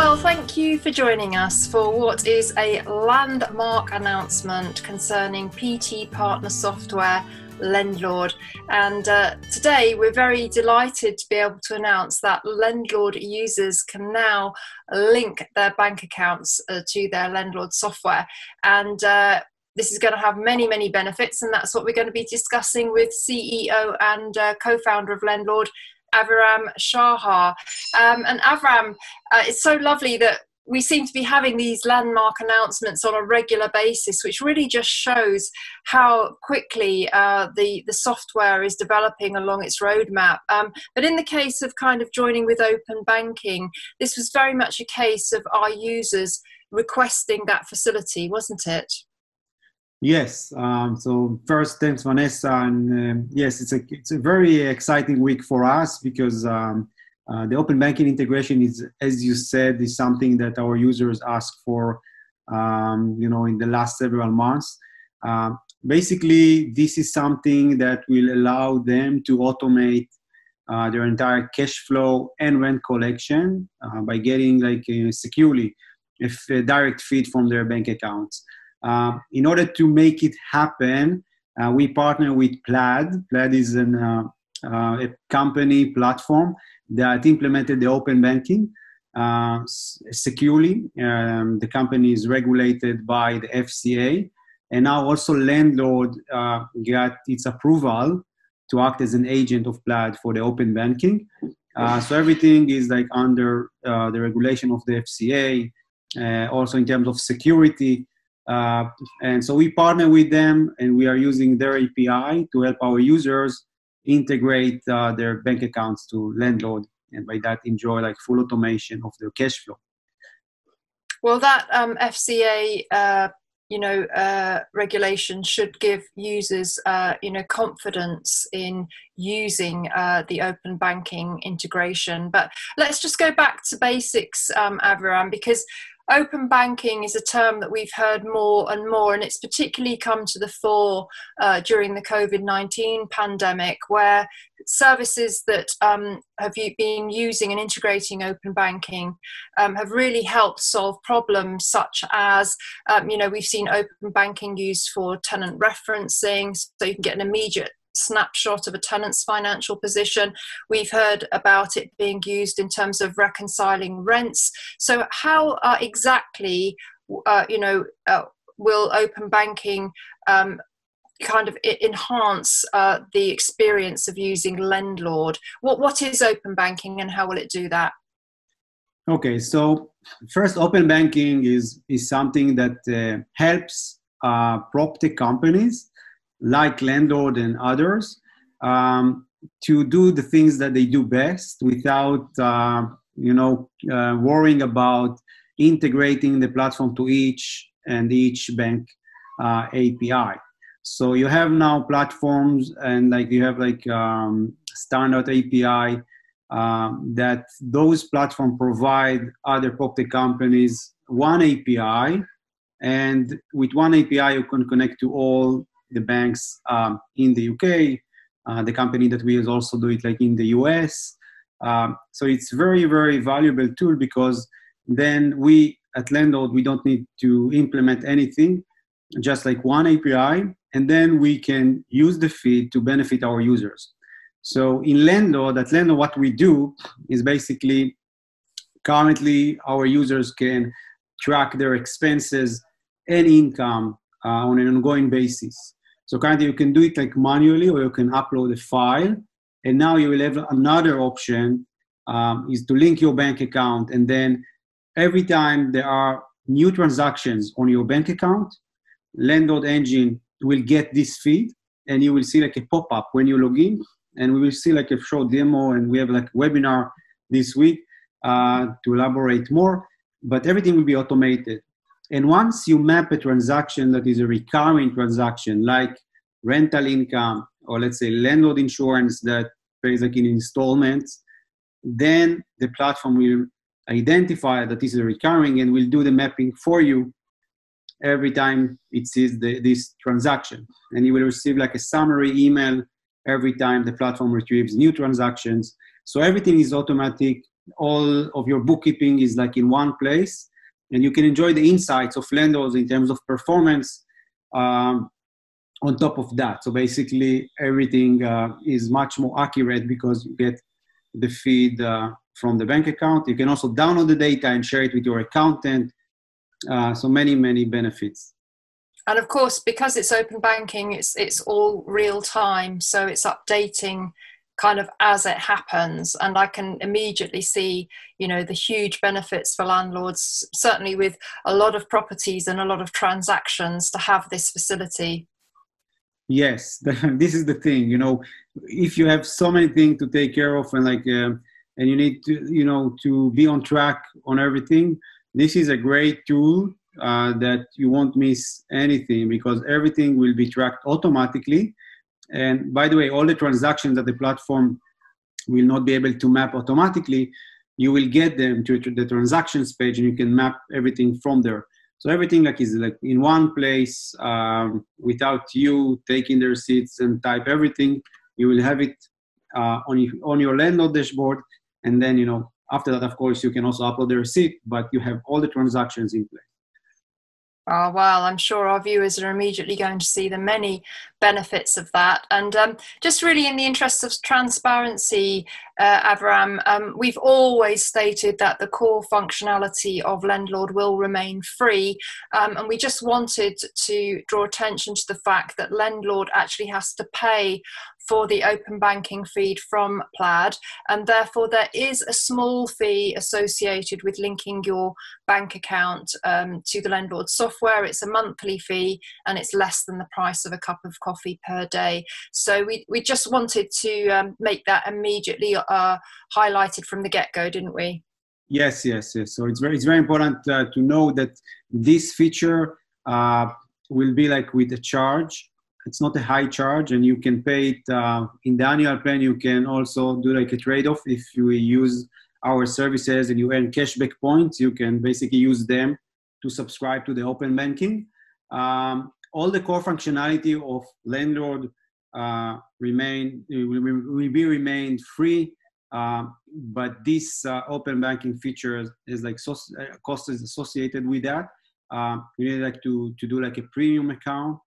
Well, thank you for joining us for what is a landmark announcement concerning PT partner software, LendLord. And today we're very delighted to be able to announce that LendLord users can now link their bank accounts to their LendLord software. And this is going to have many, many benefits, and that's what we're going to be discussing with CEO and co-founder of LendLord, Aviram Shahar. And Aviram, it's so lovely that we seem to be having these landmark announcements on a regular basis, which really just shows how quickly the software is developing along its roadmap. But in the case of kind of joining with open banking, this was very much a case of our users requesting that facility, wasn't it? Yes. So first, thanks, Vanessa. And yes, it's a very exciting week for us because the open banking integration is, as you said, is something that our users ask for, in the last several months. Basically, this is something that will allow them to automate their entire cash flow and rent collection by getting securely a direct feed from their bank accounts. In order to make it happen, we partner with Plaid. Plaid is a company platform that implemented the open banking securely. The company is regulated by the FCA, and now also LendLord got its approval to act as an agent of Plaid for the open banking. So everything is under the regulation of the FCA, also in terms of security. And so we partner with them, and we are using their API to help our users integrate their bank accounts to LendLord, and by that enjoy full automation of their cash flow. Well, that FCA regulation should give users confidence in using the open banking integration. But let's just go back to basics, Aviram, because open banking is a term that we've heard more and more, and it's particularly come to the fore during the COVID-19 pandemic, where services that have been using and integrating open banking have really helped solve problems such as, we've seen open banking used for tenant referencing, so you can get an immediate snapshot of a tenant's financial position. We've heard about it being used in terms of reconciling rents. So how exactly, will open banking kind of enhance the experience of using LendLord? What is open banking and how will it do that? Okay, so first, open banking is something that helps PropTech companies like LendLord and others to do the things that they do best without worrying about integrating the platform to each bank API. So you have now platforms, and you have standard API that those platforms provide other PropTech companies one API, and with one API you can connect to all the banks in the UK. The company that we also do it in the US. So it's very, very valuable tool, because then we at LendLord, we don't need to implement anything, just one API, and then we can use the feed to benefit our users. So in LendLord, at LendLord, what we do is basically currently our users can track their expenses and income on an ongoing basis. So currently you can do it manually, or you can upload a file. And now you will have another option is to link your bank account. And then every time there are new transactions on your bank account, LendLord engine will get this feed, and you will see a pop-up when you log in. And we will see a short demo, and we have a webinar this week to elaborate more, but everything will be automated. And once you map a transaction that is a recurring transaction, like rental income, or let's say LendLord insurance that pays in installments, then the platform will identify that this is a recurring and will do the mapping for you every time it sees this transaction. And you will receive a summary email every time the platform retrieves new transactions. So everything is automatic. all of your bookkeeping is like in one place, and you can enjoy the insights of Landlords in terms of performance on top of that. So basically everything is much more accurate because you get the feed from the bank account. You can also download the data and share it with your accountant. So many benefits. And of course, because it's open banking, it's all real time. So it's updating kind of as it happens. And I can immediately see, the huge benefits for landlords, certainly with a lot of properties and a lot of transactions, to have this facility. Yes, this is the thing, if you have so many things to take care of and and you need to, to be on track on everything, this is a great tool that you won't miss anything because everything will be tracked automatically. And by the way, all the transactions that the platform will not be able to map automatically, you will get them to the transactions page and you can map everything from there. So everything is in one place without you taking the receipts and type everything. You will have it on your Landlord dashboard. And then, after that, of course, you can also upload the receipt, but you have all the transactions in place. Oh, well, I'm sure our viewers are immediately going to see the many benefits of that. And just really in the interest of transparency, Aviram, we've always stated that the core functionality of LendLord will remain free. And we just wanted to draw attention to the fact that LendLord actually has to pay for the open banking feed from Plaid, and therefore there is a small fee associated with linking your bank account to the LendLord software. It's a monthly fee and it's less than the price of a cup of coffee per day. So we just wanted to make that immediately highlighted from the get-go, didn't we? Yes. So it's very important to know that this feature will be with a charge. It's not a high charge, and you can pay it in the annual plan. You can also do a trade-off. If you use our services and you earn cashback points, you can basically use them to subscribe to the open banking. All the core functionality of LendLord will be remained free, but this open banking feature is cost is associated with that. You need to do a premium account.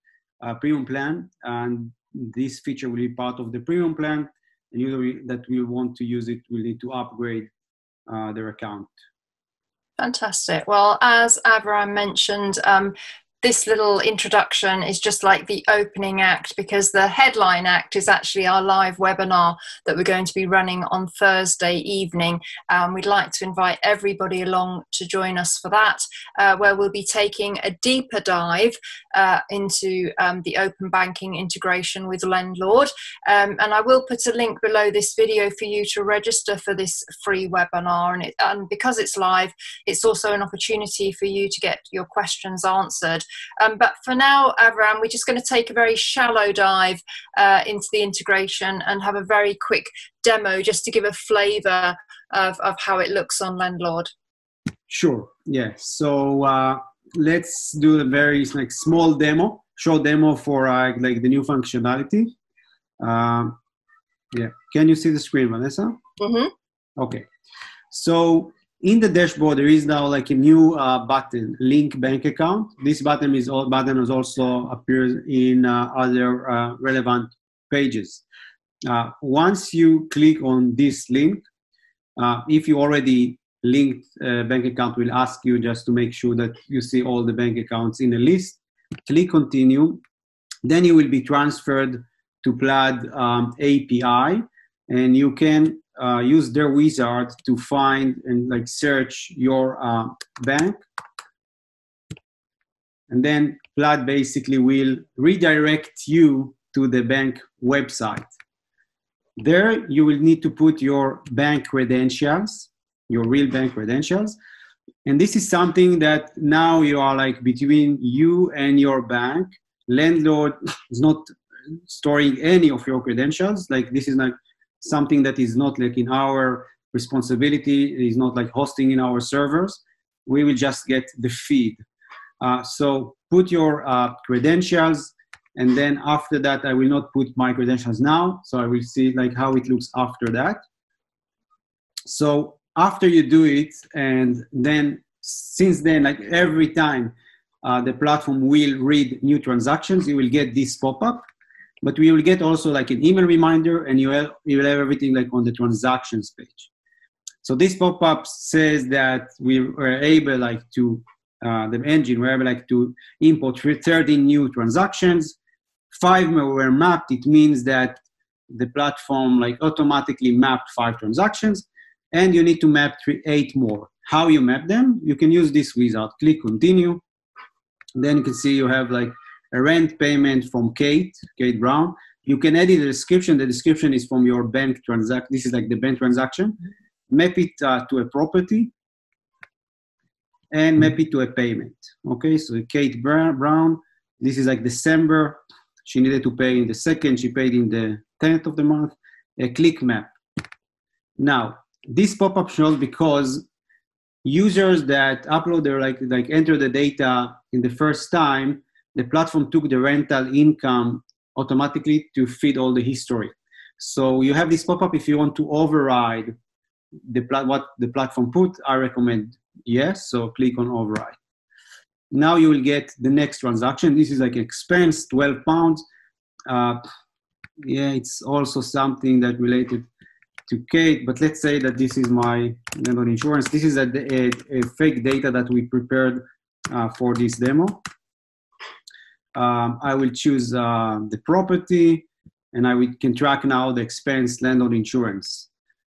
Premium plan, and this feature will be part of the premium plan, and you that will want to use it will need to upgrade their account. Fantastic. Well, as Aviram mentioned, this little introduction is just like the opening act, because the headline act is actually our live webinar that we're going to be running on Thursday evening. We'd like to invite everybody along to join us for that, where we'll be taking a deeper dive into the open banking integration with LendLord. And I will put a link below this video for you to register for this free webinar. And because it's live, it's also an opportunity for you to get your questions answered. But for now, Aviram, we're just going to take a very shallow dive into the integration and have a very quick demo just to give a flavor of how it looks on LendLord. Sure. Yeah. So let's do a very small demo, short demo for the new functionality. Yeah. Can you see the screen, Vanessa? Mm-hmm. Okay. So in the dashboard, there is now a new button, link bank account. This button is also appears in other relevant pages. Once you click on this link, if you already linked bank account, will ask you just to make sure that you see all the bank accounts in a list. Click continue. Then you will be transferred to Plaid API, and you can use their wizard to find and search your bank, and then Plaid basically will redirect you to the bank website. There you will need to put your bank credentials, your real bank credentials, and this is something that now you are between you and your bank. LendLord is not storing any of your credentials. This is something that is not in our responsibility. It is not hosting in our servers. We will just get the feed. So put your credentials, and then after that, I will not put my credentials now. So I will see how it looks after that. So after you do it, and then since then, like every time the platform will read new transactions, you will get this pop-up, but we will get also like an email reminder, and you will have everything like on the transactions page. So this pop-up says that we were able like to, the engine were able like to import 13 new transactions, 5 were mapped. It means that the platform like automatically mapped 5 transactions, and you need to map 8 more. How you map them? You can use this wizard. Click continue. Then you can see you have like a rent payment from Kate Brown. You can edit the description. The description is from your bank transaction. This is like the bank transaction. Map it to a property and map it to a payment. Okay, so Kate Brown, this is like December. She needed to pay in the 2nd. She paid in the 10th of the month. Click map. Now, this pop-up shows because users that upload their like enter the data in the first time, the platform took the rental income automatically to feed all the history. So you have this pop-up if you want to override what the platform put. I recommend yes, so click on override. Now you will get the next transaction. This is like expense, 12 pounds. Yeah, it's also something that related to Kate, but let's say that this is my landlord insurance. This is a fake data that we prepared for this demo. I will choose the property, and we can track now the expense landlord insurance.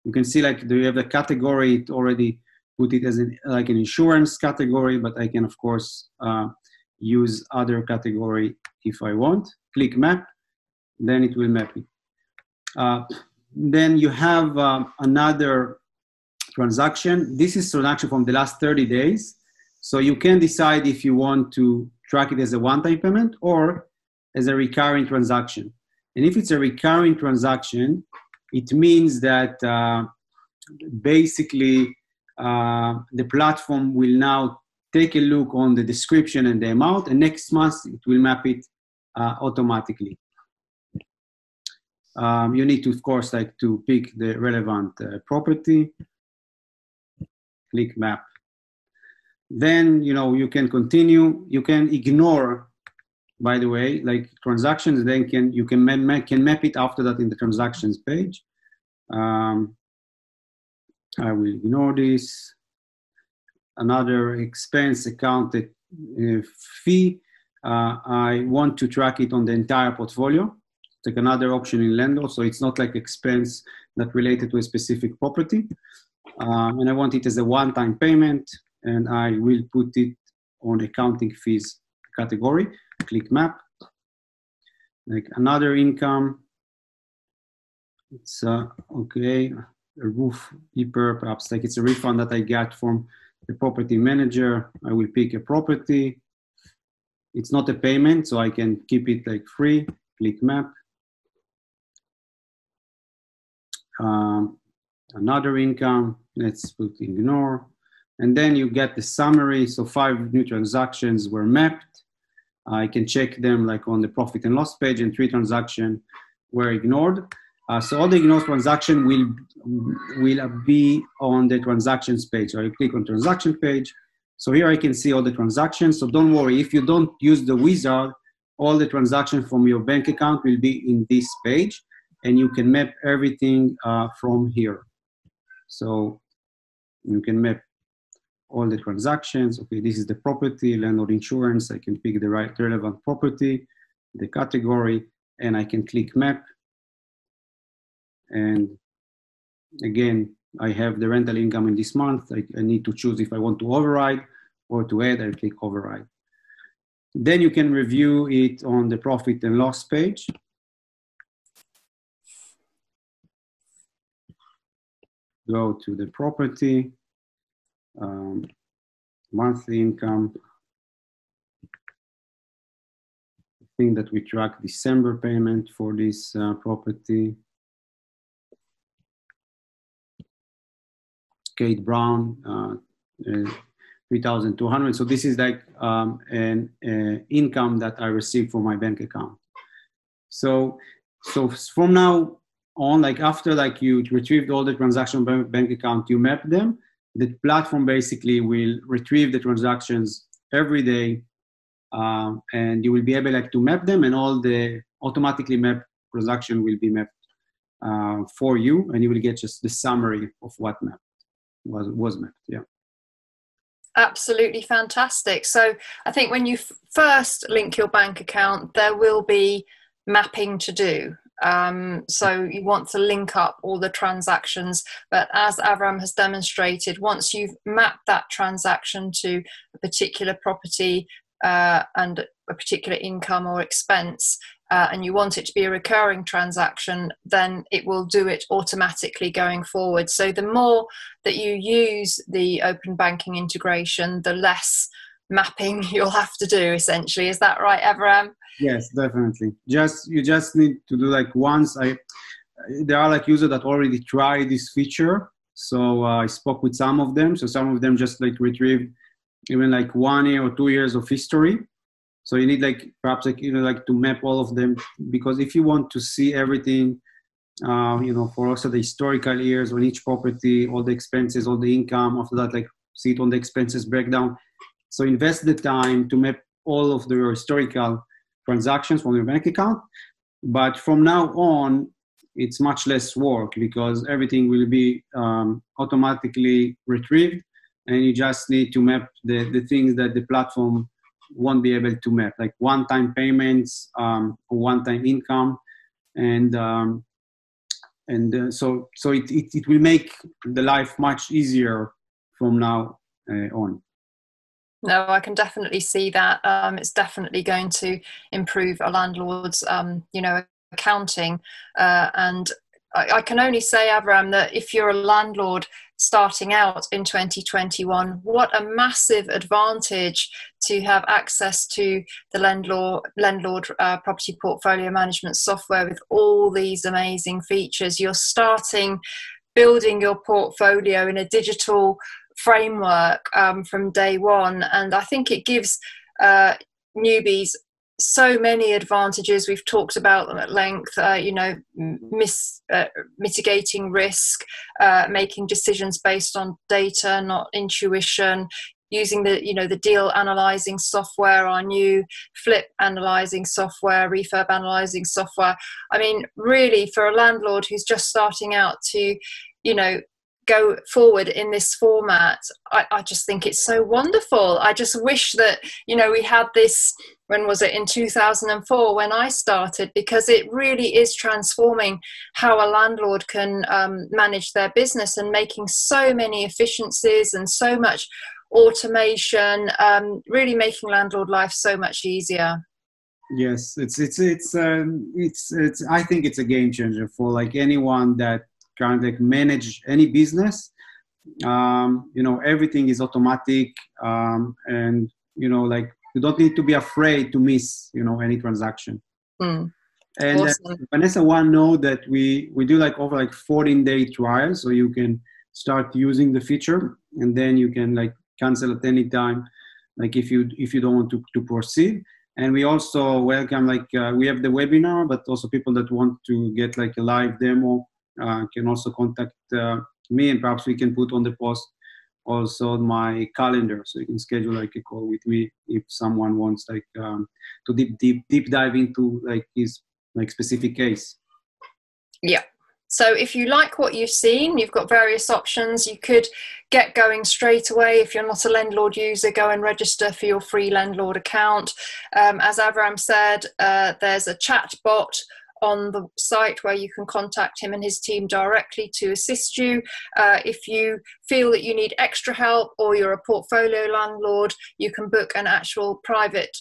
You can see like, do you have the category? It already put it as like an insurance category, but I can of course use other category if I want. Click map, then it will map it. Then you have another transaction. This is transaction from the last 30 days. So you can decide if you want to track it as a one-time payment or as a recurring transaction. And if it's a recurring transaction, it means that basically the platform will now take a look on the description and the amount, and next month it will map it automatically. You need to, of course, like to pick the relevant property, click map. Then, you know, you can continue. You can ignore, by the way, like transactions. Then you can map it after that in the transactions page. I will ignore this. Another expense accounted fee. I want to track it on the entire portfolio. Take another option in LendLord, so it's not like expense that related to a specific property. And I want it as a one-time payment, and I will put it on accounting fees category. Click map. Like another income. It's okay. A roof keeper, perhaps like it's a refund that I got from the property manager. I will pick a property. It's not a payment, so I can keep it like free. Click map. Another income, let's put ignore. And then you get the summary. So 5 new transactions were mapped. I can check them like on the profit and loss page, and 3 transactions were ignored. So all the ignored transaction will be on the transactions page. So I click on transaction page. So here I can see all the transactions. So don't worry, if you don't use the wizard, all the transactions from your bank account will be in this page, and you can map everything from here. So you can map all the transactions. Okay, this is the property, landlord insurance. I can pick the right relevant property, the category, and I can click map. And again, I have the rental income in this month. I need to choose if I want to override or to add. I click override. Then you can review it on the profit and loss page. Go to the property, monthly income. I think that we track December payment for this property. Kate Brown, 3,200. So this is like an income that I received from my bank account. So from now on, like after like you retrieved all the transaction bank account, you map them, the platform basically will retrieve the transactions every day, and you will be able like to map them, and all the automatically mapped transaction will be mapped for you, and you will get just the summary of what mapped was mapped. Yeah. Absolutely fantastic. So I think when you first link your bank account, there will be mapping to do. So you want to link up all the transactions, but as Aviram has demonstrated, once you've mapped that transaction to a particular property and a particular income or expense, and you want it to be a recurring transaction, then it will do it automatically going forward. So the more that you use the open banking integration, the less mapping you'll have to do, essentially. Is that right, Aviram? Yes, definitely. You just need to do like once. There are like users that already tried this feature, so I spoke with some of them. So some of them just like retrieved even like 1 year or 2 years of history. So you need like perhaps like like to map all of them, because if you want to see everything, for also the historical years on each property, all the expenses, all the income, after that like see it on the expenses breakdown. So invest the time to map all of the historical transactions from your bank account. But from now on, it's much less work because everything will be automatically retrieved, and you just need to map the things that the platform won't be able to map, like one-time payments, or one-time income, and so it will make the life much easier from now on. No, I can definitely see that. It's definitely going to improve a landlord's, accounting. And I can only say, Aviram, that if you're a landlord starting out in 2021, what a massive advantage to have access to the LendLord property portfolio management software with all these amazing features. You're starting building your portfolio in a digital framework from day one, and I think it gives newbies so many advantages. We've talked about them at length. Mitigating risk, making decisions based on data, not intuition. Using the deal analyzing software, our new flip analyzing software, refurb analyzing software. I mean, really, for a landlord who's just starting out to, go forward in this format, I just think it's so wonderful. I just wish that, we had this, when was it, in 2004 when I started, because it really is transforming how a landlord can manage their business, and making so many efficiencies and so much automation, really making landlord life so much easier. Yes, it's I think it's a game changer for like anyone that kind of like manage any business. Everything is automatic, and like you don't need to be afraid to miss any transaction. And Awesome. Vanessa want to know that we do like over like 14-day trial, so you can start using the feature, and then you can like cancel at any time, like if you don't want to proceed. And we also welcome we have the webinar, but also people that want to get like a live demo can also contact me, and perhaps we can put on the post also my calendar, so you can schedule like a call with me if someone wants like to deep dive into like his like specific case. Yeah. So if you like what you've seen, you've got various options. You could get going straight away. If you're not a LendLord user, go and register for your free LendLord account. As Aviram said, there's a chat bot on the site where you can contact him and his team directly to assist you. If you feel that you need extra help, or you're a portfolio landlord, you can book an actual private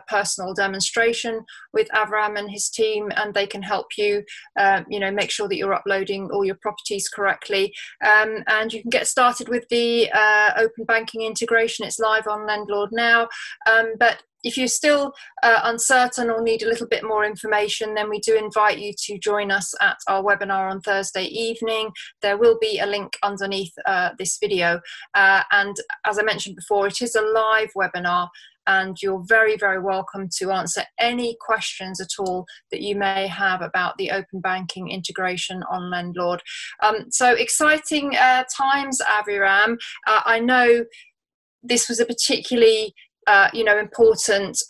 personal demonstration with Aviram and his team, and they can help you make sure that you're uploading all your properties correctly, and you can get started with the open banking integration. It's live on LendLord now, but if you're still uncertain or need a little bit more information, then we do invite you to join us at our webinar on Thursday evening. There will be a link underneath this video. And as I mentioned before, it is a live webinar. and you're very, very welcome to answer any questions at all that you may have about the open banking integration on LendLord. So exciting times, Aviram. I know this was a particularly important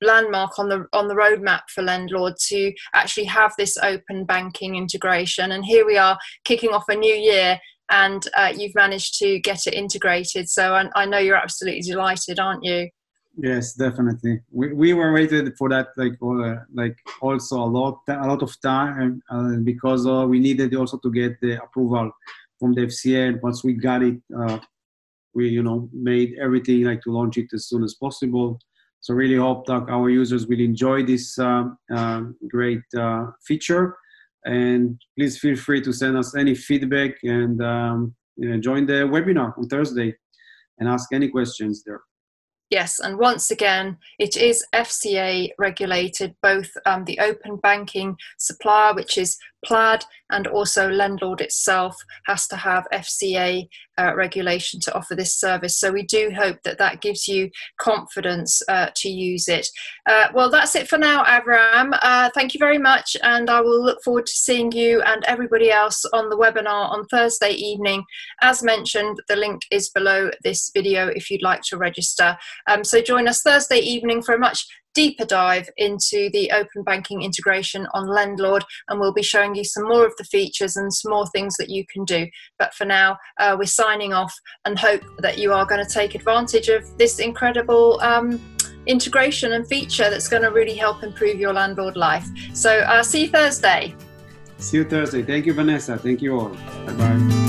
landmark on the roadmap for LendLord to actually have this open banking integration, and here we are kicking off a new year, and you've managed to get it integrated. So I know you're absolutely delighted, aren't you? Yes, definitely. We were waiting for that also a lot of time, because we needed also to get the approval from the FCA. And once we got it, we made everything to launch it as soon as possible. So really hope that our users will enjoy this great feature. And please feel free to send us any feedback, and join the webinar on Thursday and ask any questions there. Yes, and once again, it is FCA regulated, both the open banking supplier, which is Plaid, and also LendLord itself has to have FCA regulation to offer this service. So we do hope that that gives you confidence to use it. Well, that's it for now, Aviram. Thank you very much, and I will look forward to seeing you and everybody else on the webinar on Thursday evening. As mentioned, the link is below this video if you'd like to register. So join us Thursday evening for a much deeper dive into the open banking integration on LendLord, and we'll be showing you some more of the features and some more things that you can do. But for now, we're signing off and hope that you are going to take advantage of this incredible integration and feature that's going to really help improve your landlord life. So see you Thursday. See you Thursday. Thank you, Vanessa. Thank you all. Bye-bye.